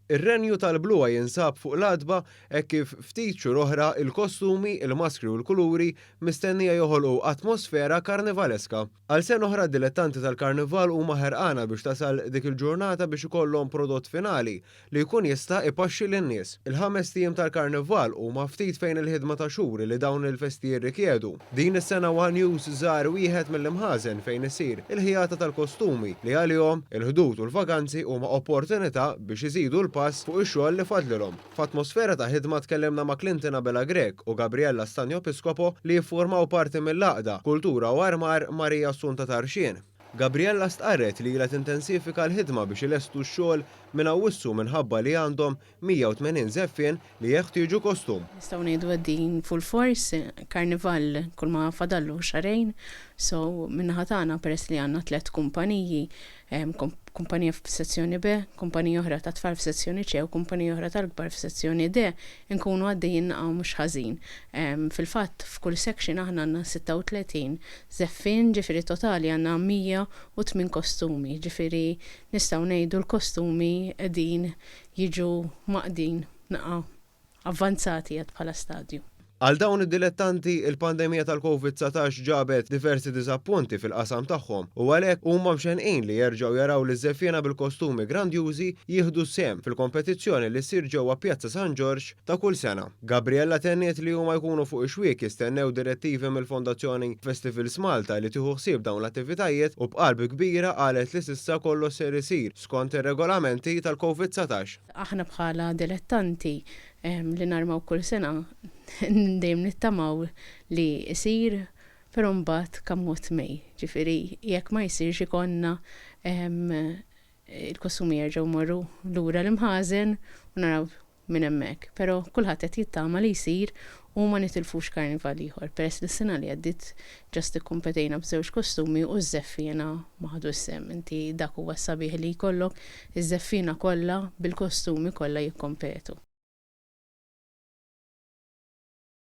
Ir-renju tal-bluwa jinsab fuq l-adba hekk kif ftit xhur oħra il-kostumi, il-maskri u l-kuluri mistennija joħolqu atmosfera karnivaleska. Għal sen oħra dilettanti tal-karnival huma ħerqana biex tasal dik il-ġurnata biex ikollhom prodott finali li jkun jista' ipaxxi lin-nies. Il-5 tiem tal-karnival huma ftit fejn il-ħidma ta' xhur li dawn il-festijiet rikjedu. Din is-sena One News żar wieħed mill-imħażen fejn isir il-ħijata tal-kostumi li għalihom il-ħdud u l-vakanzi huma opportunità biex iżidu l-pass fuq ix-xogħol li fadlilhom. F'atmosfera ta' ħidma tkellimna ma' Clinton Bella Grek u Gabriella Stanjo Episkopo li jiffurmaw parti mill-laqda Kultura u Armar Marija Assunta Tarxien. Gabriella stqarret li ilha tintensifika l-ħidma biex ilestu x-xogħol minn Awwissu minħabba li għandhom 180 żeffien li jeħtieġu kostum. Nistgħu ngħidu għaddin full force, karnival kull ma fadallu xarejn, so minnaħa tagħna peress li għandna 3 kumpaniji, kumpanija f'sezzjoni B, kumpanija oħra ta' tfal f'sezzjoni C u kumpanija oħra tal-kbar f'sezzjoni D, nkunu għaddejjin naqgħu mhux ħażin. Fil-fatt f'kull section aħna għandna 36 żeffien, ġifieri totali għandna 108 kostumi, ġifieri nistgħu ngħidu l-kostumi qegħdin jiġu maqdin naqgħu avvanzati qed bħala stadju. Għal dawn id-dilettanti il-pandemija tal-COVID-19 ġabet diversi diżappunti fil-qasam tagħhom u għalhekk huma mxenqin li jerġgħu jaraw li żeffiena bil-kostumi grandjużi jieħdu sem fil-kompetizzjoni li ssir ġewwa Pjazza San George ta' kull sena. Gabriella tenniet li huma jkunu fuq ix-xwiek jistennew direttivi mill-Fondazzjoni Festivals Malta li tieħu ħsieb dawn l-attivitajiet u b'qalb kbira qalet li s'issa kollu ser isir skont ir-regolamenti tal-COVID-19. Aħna bħala dilettanti li narmaw kull sena dejjem nittamaw li jsir però mbagħad kammot mej. Ġifieri jekk ma jsirx ikonna il-kostumi jerġgħu morru lura l-imħażen u naraw minn hemmhekk. Però kulħadd qed jittama li jsir u ma nitilfux karnival ieħor. Peress li s-sena li għaddiet ġast ikkumpetejna b'żewġ kostumi u ż-żeffiena ma ħadu sem. Inti dak huwa sabiħ li jkollok iż-żeffiena kollha bil-kostumi kollha jikkompetu.